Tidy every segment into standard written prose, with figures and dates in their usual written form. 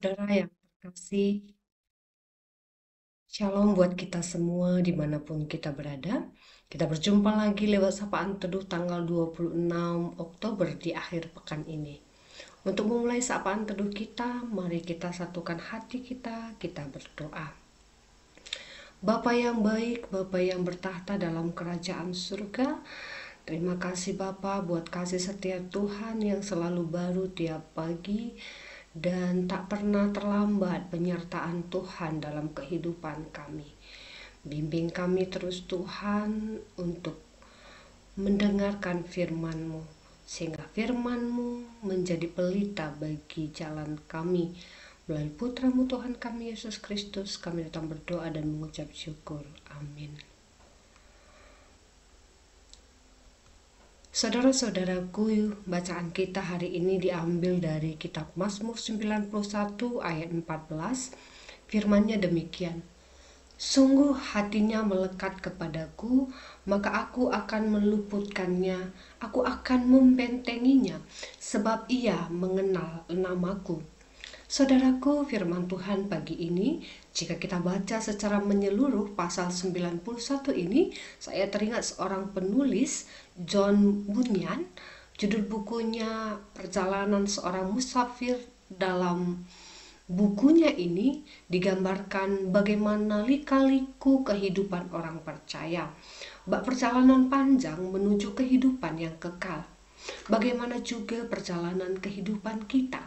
Saudara yang terkasih, shalom buat kita semua dimanapun kita berada. Kita berjumpa lagi lewat Sapaan Teduh tanggal 26 Oktober di akhir pekan ini. Untuk memulai Sapaan Teduh kita, mari kita satukan hati kita berdoa. Bapa yang baik, Bapa yang bertahta dalam kerajaan surga, terima kasih Bapa buat kasih setia Tuhan yang selalu baru tiap pagi dan tak pernah terlambat penyertaan Tuhan dalam kehidupan kami. Bimbing kami terus Tuhan untuk mendengarkan firman-Mu, sehingga firman-Mu menjadi pelita bagi jalan kami. Melalui putra-Mu Tuhan kami Yesus Kristus, kami datang berdoa dan mengucap syukur. Amin. Saudara-saudaraku, bacaan kita hari ini diambil dari kitab Mazmur 91 ayat 14. Firman-Nya demikian. Sungguh hatinya melekat kepadaku, maka aku akan meluputkannya, aku akan membentenginya, sebab ia mengenal namaku. Saudaraku, firman Tuhan pagi ini, jika kita baca secara menyeluruh pasal 91 ini, saya teringat seorang penulis, John Bunyan. Judul bukunya Perjalanan Seorang Musafir. Dalam bukunya ini digambarkan bagaimana lika-liku kehidupan orang percaya, perjalanan panjang menuju kehidupan yang kekal. Bagaimana juga perjalanan kehidupan kita.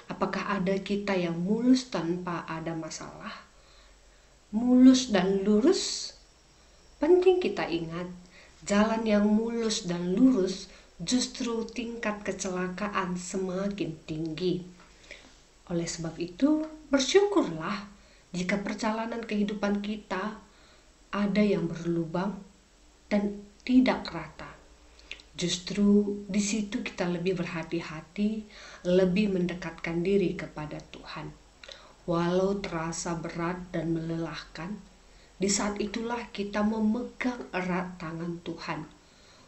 Apakah ada kita yang mulus tanpa ada masalah? Mulus dan lurus? Penting kita ingat, jalan yang mulus dan lurus justru tingkat kecelakaan semakin tinggi. Oleh sebab itu, bersyukurlah jika perjalanan kehidupan kita ada yang berlubang dan tidak rata. Justru di situ kita lebih berhati-hati, lebih mendekatkan diri kepada Tuhan. Walau terasa berat dan melelahkan, di saat itulah kita memegang erat tangan Tuhan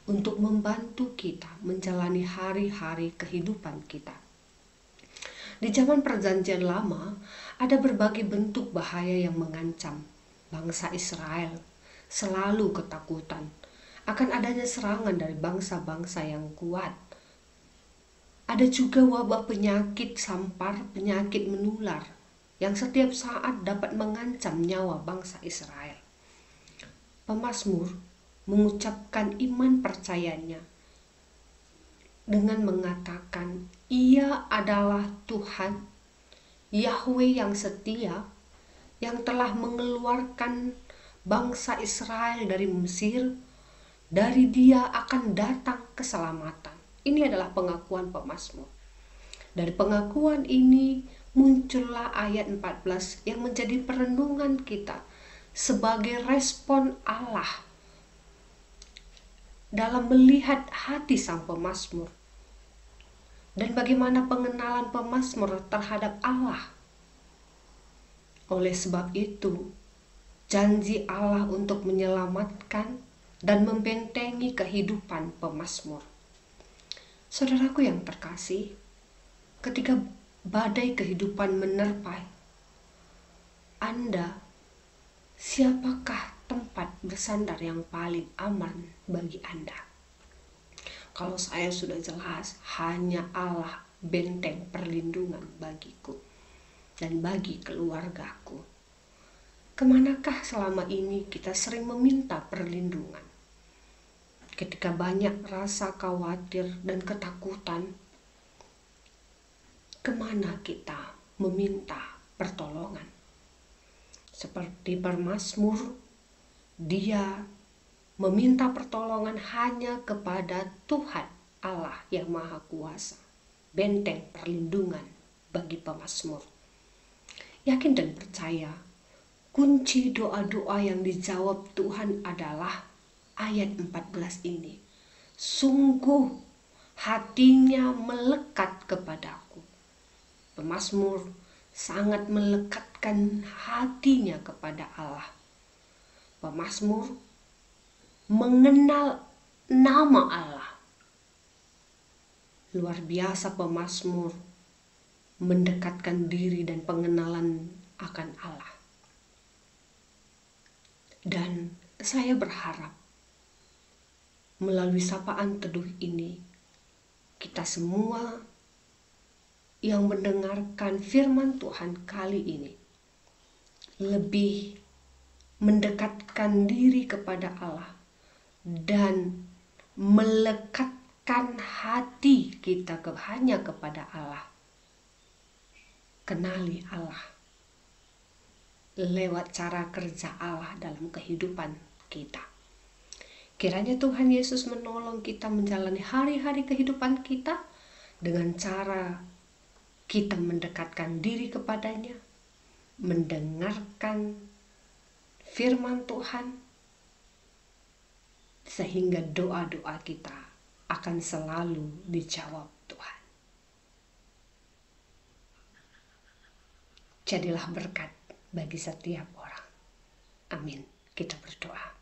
untuk membantu kita menjalani hari-hari kehidupan kita. Di zaman Perjanjian Lama, ada berbagai bentuk bahaya yang mengancam bangsa Israel, selalu ketakutan akan adanya serangan dari bangsa-bangsa yang kuat. Ada juga wabah penyakit sampar, penyakit menular yang setiap saat dapat mengancam nyawa bangsa Israel. Pemazmur mengucapkan iman percayanya dengan mengatakan, Ia adalah Tuhan, Yahweh yang setia, yang telah mengeluarkan bangsa Israel dari Mesir. Dari Dia akan datang keselamatan. Ini adalah pengakuan pemazmur. Dari pengakuan ini muncullah ayat 14 yang menjadi perenungan kita sebagai respon Allah dalam melihat hati sang pemazmur dan bagaimana pengenalan pemazmur terhadap Allah. Oleh sebab itu, janji Allah untuk menyelamatkan dan membentengi kehidupan pemazmur. Saudaraku yang terkasih, ketika badai kehidupan menerpa Anda, siapakah tempat bersandar yang paling aman bagi Anda? Kalau saya sudah jelas, hanya Allah benteng perlindungan bagiku dan bagi keluargaku. Kemanakah selama ini kita sering meminta perlindungan? Ketika banyak rasa khawatir dan ketakutan, kemana kita meminta pertolongan? Seperti pemazmur, dia meminta pertolongan hanya kepada Tuhan Allah yang Maha Kuasa, benteng perlindungan bagi pemazmur. Yakin dan percaya, kunci doa-doa yang dijawab Tuhan adalah ayat 14 ini. Sungguh hatinya melekat kepadaku. Pemazmur sangat melekatkan hatinya kepada Allah. Pemazmur mengenal nama Allah. Luar biasa pemazmur mendekatkan diri dan pengenalan akan Allah. Dan saya berharap melalui sapaan teduh ini, kita semua yang mendengarkan firman Tuhan kali ini lebih mendekatkan diri kepada Allah dan melekatkan hati kita hanya kepada Allah. Kenali Allah lewat cara kerja Allah dalam kehidupan kita. Kiranya Tuhan Yesus menolong kita menjalani hari-hari kehidupan kita dengan cara kita mendekatkan diri kepadanya, mendengarkan firman Tuhan, sehingga doa-doa kita akan selalu dijawab Tuhan. Jadilah berkat bagi setiap orang. Amin. Kita berdoa.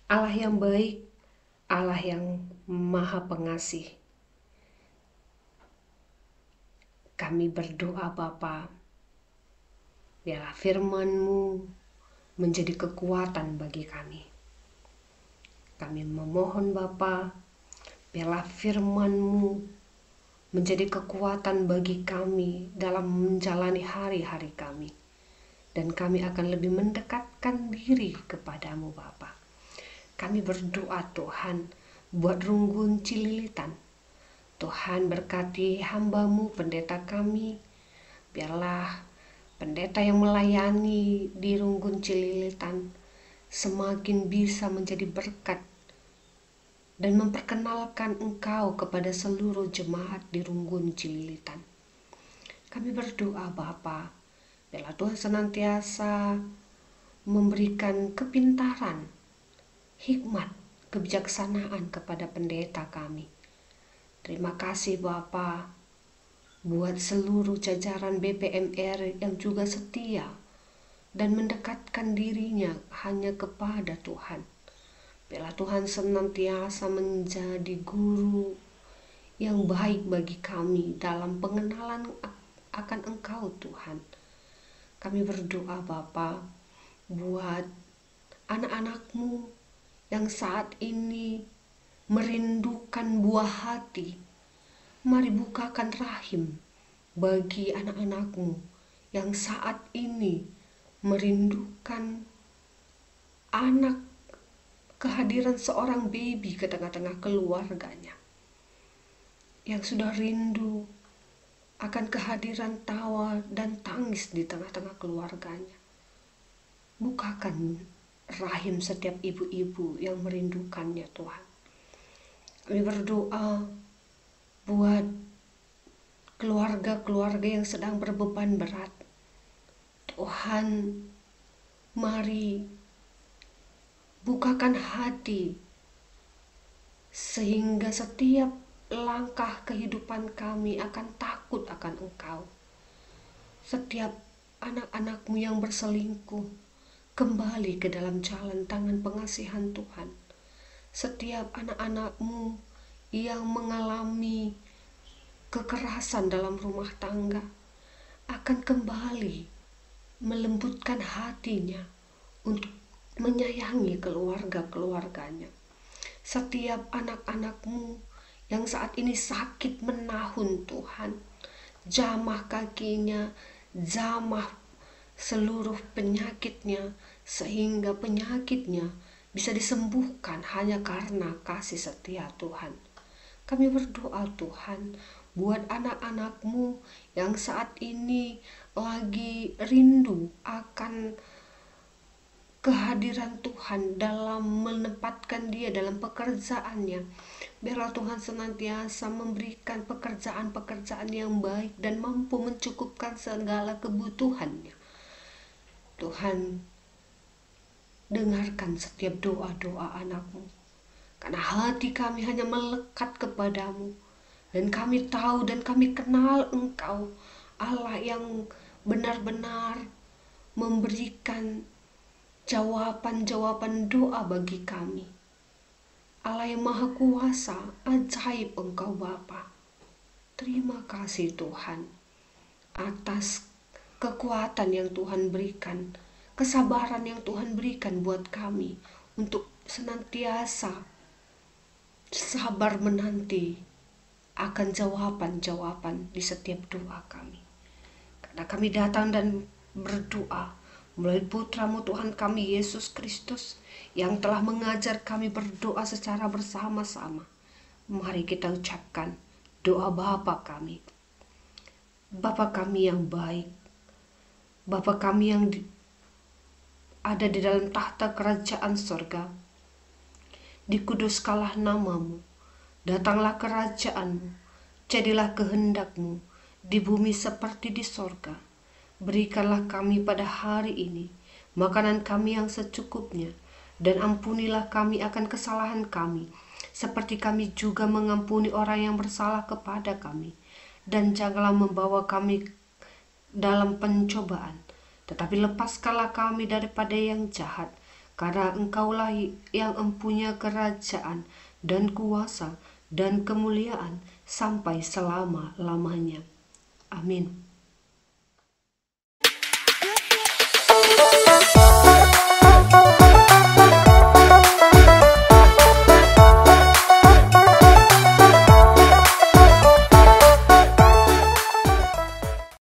Allah yang baik, Allah yang maha pengasih, kami berdoa Bapa, biarlah firman-Mu menjadi kekuatan bagi kami. Kami memohon Bapa, biarlah firman-Mu menjadi kekuatan bagi kami dalam menjalani hari-hari kami. Dan kami akan lebih mendekatkan diri kepadamu Bapa. Kami berdoa Tuhan buat Runggun Cililitan. Tuhan berkati hamba-Mu pendeta kami. Biarlah pendeta yang melayani di Runggun Cililitan semakin bisa menjadi berkat dan memperkenalkan Engkau kepada seluruh jemaat di Runggun Cililitan. Kami berdoa Bapa, biarlah Tuhan senantiasa memberikan kepintaran, hikmat, kebijaksanaan kepada pendeta kami. Terima kasih Bapa buat seluruh jajaran BPMR yang juga setia dan mendekatkan dirinya hanya kepada Tuhan. Biarlah Tuhan senantiasa menjadi guru yang baik bagi kami dalam pengenalan akan Engkau Tuhan. Kami berdoa Bapa buat anak-anak-Mu yang saat ini merindukan buah hati. Mari bukakan rahim bagi anak-anak-Mu yang saat ini merindukan kehadiran seorang baby ke tengah-tengah keluarganya, yang sudah rindu akan kehadiran tawa dan tangis di tengah-tengah keluarganya. Bukakan rahim setiap ibu-ibu yang merindukannya Tuhan. Kami berdoa buat keluarga-keluarga yang sedang berbeban berat. Tuhan, mari bukakan hati sehingga setiap langkah kehidupan kami akan takut akan Engkau. Setiap anak-anak-Mu yang berselingkuh kembali ke dalam jalan tangan pengasihan Tuhan. Setiap anak-anak-Mu yang mengalami kekerasan dalam rumah tangga akan kembali melembutkan hatinya untuk menyayangi keluarga-keluarganya. Setiap anak-anak-Mu yang saat ini sakit menahun Tuhan, jamah kakinya, jamah seluruh penyakitnya, sehingga penyakitnya bisa disembuhkan hanya karena kasih setia Tuhan. Kami berdoa Tuhan buat anak-anak-Mu yang saat ini lagi rindu akan kehadiran Tuhan dalam menempatkan dia dalam pekerjaannya. Biarlah Tuhan senantiasa memberikan pekerjaan-pekerjaan yang baik dan mampu mencukupkan segala kebutuhannya. Tuhan, dengarkan setiap doa-doa anak-Mu, karena hati kami hanya melekat kepadamu, dan kami tahu dan kami kenal Engkau, Allah yang benar-benar memberikan jawaban-jawaban doa bagi kami. Allah yang maha kuasa, ajaib Engkau Bapa. Terima kasih Tuhan atas kekuatan yang Tuhan berikan, kesabaran yang Tuhan berikan buat kami untuk senantiasa sabar menanti akan jawaban-jawaban di setiap doa kami. Karena kami datang dan berdoa melalui Putra-Mu Tuhan kami Yesus Kristus yang telah mengajar kami berdoa secara bersama-sama. Mari kita ucapkan doa Bapa kami. Bapa kami yang baik, Bapa kami yang ada di dalam tahta kerajaan sorga, dikuduskanlah nama-Mu, datanglah kerajaan-Mu, jadilah kehendak-Mu di bumi seperti di sorga. Berikanlah kami pada hari ini makanan kami yang secukupnya, dan ampunilah kami akan kesalahan kami, seperti kami juga mengampuni orang yang bersalah kepada kami. Dan janganlah membawa kami dalam pencobaan, tetapi lepaskanlah kami daripada yang jahat, karena Engkaulah yang mempunyai kerajaan dan kuasa dan kemuliaan sampai selama-lamanya. Amin.